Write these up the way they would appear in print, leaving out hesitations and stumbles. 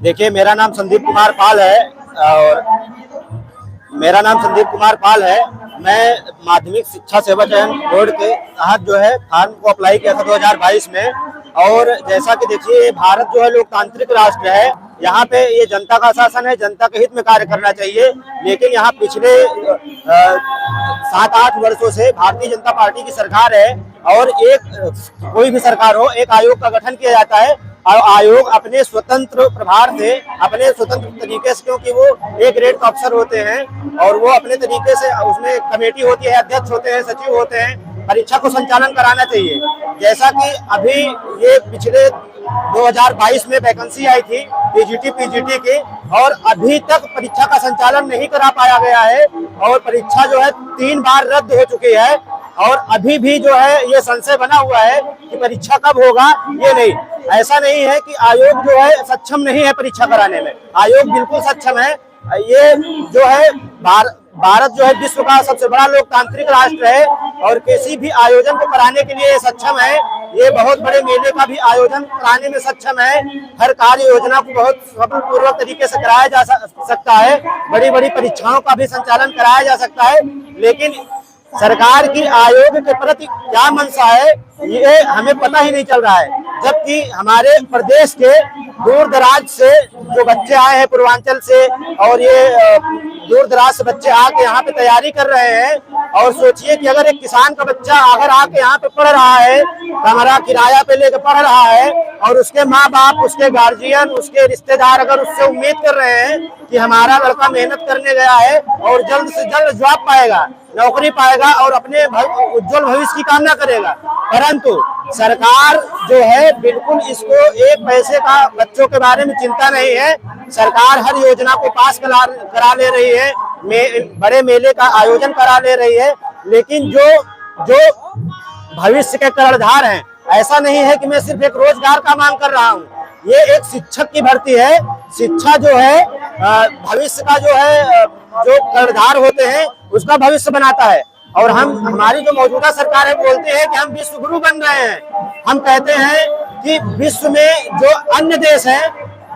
देखिए, मेरा नाम संदीप कुमार पाल है। मैं माध्यमिक शिक्षा सेवा चयन बोर्ड के तहत जो है फॉर्म को अप्लाई किया था 2022 में। और जैसा कि देखिए, भारत जो है लोकतांत्रिक राष्ट्र है। यहाँ पे ये जनता का शासन है, जनता के हित में कार्य करना चाहिए। लेकिन यहाँ पिछले 7-8 वर्षों से भारतीय जनता पार्टी की सरकार है और कोई भी सरकार हो, एक आयोग का गठन किया जाता है। और आयोग अपने स्वतंत्र प्रभार से, अपने स्वतंत्र तरीके से, क्योंकि वो एक ग्रेड का अफसर होते हैं और वो अपने तरीके से, उसमें कमेटी होती है, अध्यक्ष होते हैं, सचिव होते हैं, परीक्षा को संचालन कराना चाहिए। जैसा कि अभी ये पिछले 2022 में वैकेंसी आई थी टीजीटी पीजीटी की, और अभी तक परीक्षा का संचालन नहीं करा पाया गया है और परीक्षा जो है 3 बार रद्द हो चुकी है। और अभी भी जो है ये संशय बना हुआ है कि परीक्षा कब होगा। ये नहीं, ऐसा नहीं है कि आयोग जो है सक्षम नहीं है परीक्षा कराने में, आयोग बिल्कुल सक्षम है। ये जो है भारत जो है विश्व का सबसे बड़ा लोकतांत्रिक राष्ट्र है और किसी भी आयोजन को कराने के लिए सक्षम है। ये बहुत बड़े मेले का भी आयोजन कराने में सक्षम है। हर कार्य योजना को बहुत सफलपूर्वक तरीके से कराया जा सकता है। बड़ी बड़ी परीक्षाओं का भी संचालन कराया जा सकता है। लेकिन सरकार की आयोग के प्रति क्या मंशा है, ये हमें पता ही नहीं चल रहा है। जबकि हमारे प्रदेश के दूर दराज से जो बच्चे आए हैं, पूर्वांचल से, और ये दूर दराज से बच्चे आके यहाँ पे तैयारी कर रहे हैं। और सोचिए कि अगर एक किसान का बच्चा अगर आके यहाँ पे पढ़ रहा है, कमरा किराया पे लेके पढ़ रहा है, और उसके माँ बाप, उसके गार्जियन, उसके रिश्तेदार अगर उससे उम्मीद कर रहे हैं कि हमारा लड़का मेहनत करने गया है और जल्द से जल्द जॉब पाएगा, नौकरी पाएगा और अपने उज्जवल भविष्य की कामना करेगा, परंतु सरकार जो है बिल्कुल इसको एक पैसे का बच्चों के बारे में चिंता नहीं है। सरकार हर योजना को पास करा ले रही है, बड़े मेले का आयोजन करा ले रही है। लेकिन जो भविष्य के कर्णधार हैं, ऐसा नहीं है कि मैं सिर्फ एक रोजगार का मांग कर रहा हूँ। ये एक शिक्षक की भर्ती है। शिक्षा जो है भविष्य का जो है, जो कर्णधार होते हैं उसका भविष्य बनाता है। और हमारी जो मौजूदा सरकार है बोलते हैं कि हम विश्व गुरु बन रहे हैं। हम कहते हैं कि विश्व में जो अन्य देश है,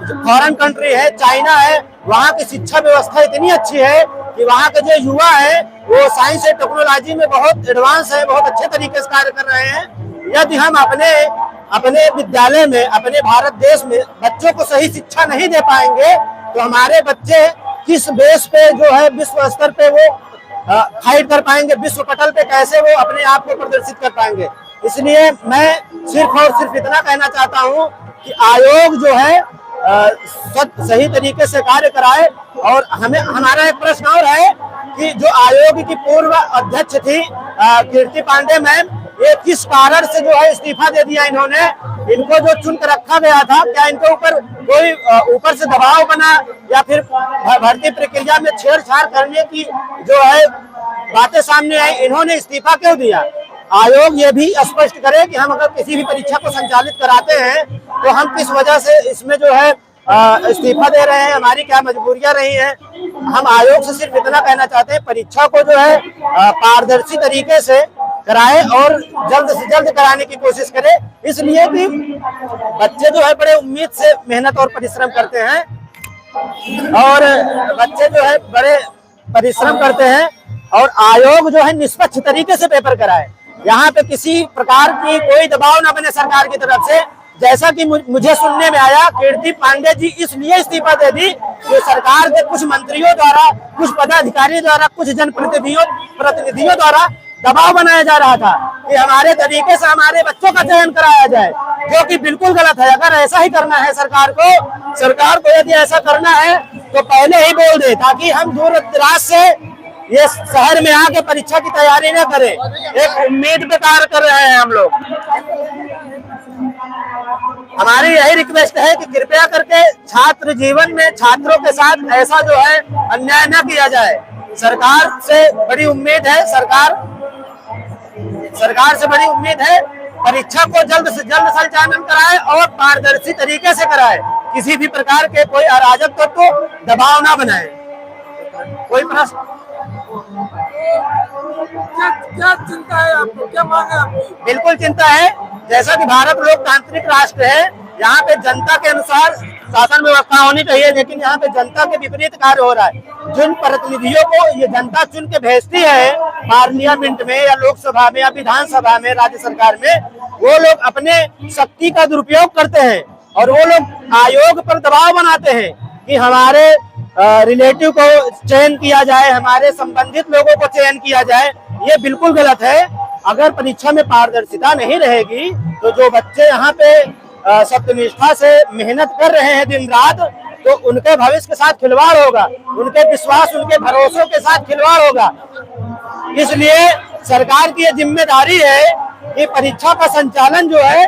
फॉरेन कंट्री है, चाइना है, वहाँ की शिक्षा व्यवस्था इतनी अच्छी है कि वहाँ के जो युवा है वो साइंस और टेक्नोलॉजी में बहुत एडवांस है, बहुत अच्छे तरीके से कार्य कर रहे हैं। यदि हम अपने विद्यालय में, अपने भारत देश में बच्चों को सही शिक्षा नहीं दे पाएंगे तो हमारे बच्चे किस बेस पे जो है विश्व स्तर पे वो फाइट कर पाएंगे, विश्व पटल पे कैसे वो अपने आप को प्रदर्शित कर पाएंगे। इसलिए मैं सिर्फ और सिर्फ इतना कहना चाहता हूँ कि आयोग जो है सही तरीके से कार्य कराए। और हमारा एक प्रश्न और है कि जो आयोग की पूर्व अध्यक्ष थी कीर्ति पांडे मैम, ये किस कारण से जो है इस्तीफा दे दिया इन्होंने। इनको जो चुन कर रखा गया था, क्या इनके ऊपर कोई ऊपर से दबाव बना या फिर भर्ती प्रक्रिया में छेड़छाड़ करने की जो है बातें सामने आई, इन्होंने इस्तीफा क्यों दिया। आयोग ये भी स्पष्ट करे कि हम अगर किसी भी परीक्षा को संचालित कराते हैं तो हम किस वजह से इसमें जो है इस्तीफा दे रहे हैं, हमारी क्या मजबूरियां रही हैं। हम आयोग से सिर्फ इतना कहना चाहते हैं, परीक्षा को जो है पारदर्शी तरीके से कराए और जल्द से जल्द कराने की कोशिश करें। इसलिए कि बच्चे जो है बड़े उम्मीद से मेहनत और परिश्रम करते हैं, और बच्चे जो है बड़े परिश्रम करते हैं, और आयोग जो है निष्पक्ष तरीके से पेपर कराए। यहाँ पे किसी प्रकार की कोई दबाव न बने सरकार की तरफ से। जैसा कि मुझे सुनने में आया, कीर्ति पांडे जी इसलिए इस्तीफा दे दी कि सरकार के कुछ मंत्रियों द्वारा, कुछ पदाधिकारियों द्वारा, कुछ जनप्रतिनिधियों द्वारा दबाव बनाया जा रहा था कि हमारे तरीके से हमारे बच्चों का चयन कराया जाए, जो कि बिल्कुल गलत है। अगर ऐसा ही करना है सरकार को यदि ऐसा करना है तो पहले ही बोल दे, ताकि हम दूर दराज से ये शहर में आके परीक्षा की तैयारी न करें। एक उम्मीद पे कार्य कर रहे हैं हम लोग। हमारी यही रिक्वेस्ट है कि कृपया करके छात्र जीवन में छात्रों के साथ ऐसा जो है अन्याय न किया जाए। सरकार से बड़ी उम्मीद है, सरकार से बड़ी उम्मीद है, परीक्षा को जल्द से जल्द संचालन कराए और पारदर्शी तरीके से कराए। किसी भी प्रकार के कोई अराजक तत्व तो दबाव ना बनाए। कोई प्रश्न? क्या चिंता है आपको, क्या मांग है आपकी? बिल्कुल चिंता है। जैसा कि भारत लोकतांत्रिक राष्ट्र है, यहाँ पे जनता के अनुसार शासन व्यवस्था होनी चाहिए, लेकिन यहाँ पे जनता के विपरीत कार्य हो रहा है। जिन प्रतिनिधियों को ये जनता चुन के भेजती है पार्लियामेंट में या लोकसभा में या विधानसभा में, राज्य सरकार में, वो लोग अपने शक्ति का दुरुपयोग करते हैं और वो लोग आयोग पर दबाव बनाते हैं कि हमारे रिलेटिव को चयन किया जाए, हमारे संबंधित लोगों को चयन किया जाए। ये बिल्कुल गलत है। अगर परीक्षा में पारदर्शिता नहीं रहेगी तो जो बच्चे यहाँ पे सत्यनिष्ठा से मेहनत कर रहे हैं दिन रात, तो उनके भविष्य के साथ खिलवाड़ होगा, उनके विश्वास, उनके भरोसों के साथ खिलवाड़ होगा। इसलिए सरकार की ये जिम्मेदारी है कि परीक्षा का संचालन जो है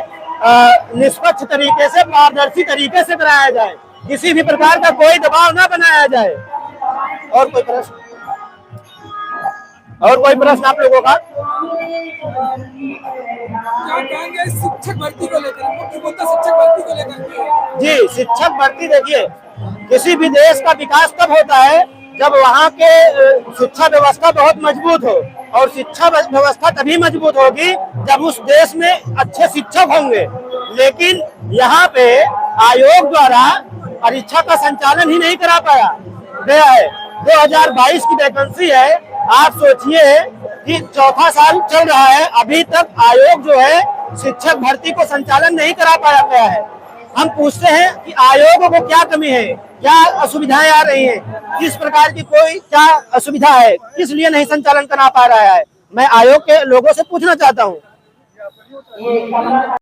निष्पक्ष तरीके से, पारदर्शी तरीके से कराया जाए, किसी भी प्रकार का कोई दबाव ना बनाया जाए। और कोई प्रश्न आप लोगों का? क्या कहेंगे शिक्षक भर्ती को लेकर, मुख्य मुद्दा शिक्षक भर्ती को लेकर? जी, शिक्षक भर्ती, देखिए किसी भी देश का विकास तब होता है जब वहाँ के शिक्षा व्यवस्था बहुत मजबूत हो, और शिक्षा व्यवस्था तभी मजबूत होगी जब उस देश में अच्छे शिक्षक होंगे। लेकिन यहाँ पे आयोग द्वारा परीक्षा का संचालन ही नहीं करा पाया गया है। 2022 की वैकेंसी है, आप सोचिए कि चौथा साल चल रहा है, अभी तक आयोग जो है शिक्षक भर्ती को संचालन नहीं करा पाया गया है। हम पूछते हैं कि आयोग को क्या कमी है, क्या असुविधाएं आ रही हैं, किस प्रकार की कोई क्या असुविधा है, किस लिए नहीं संचालन करा पा रहा है। मैं आयोग के लोगों से पूछना चाहता हूँ।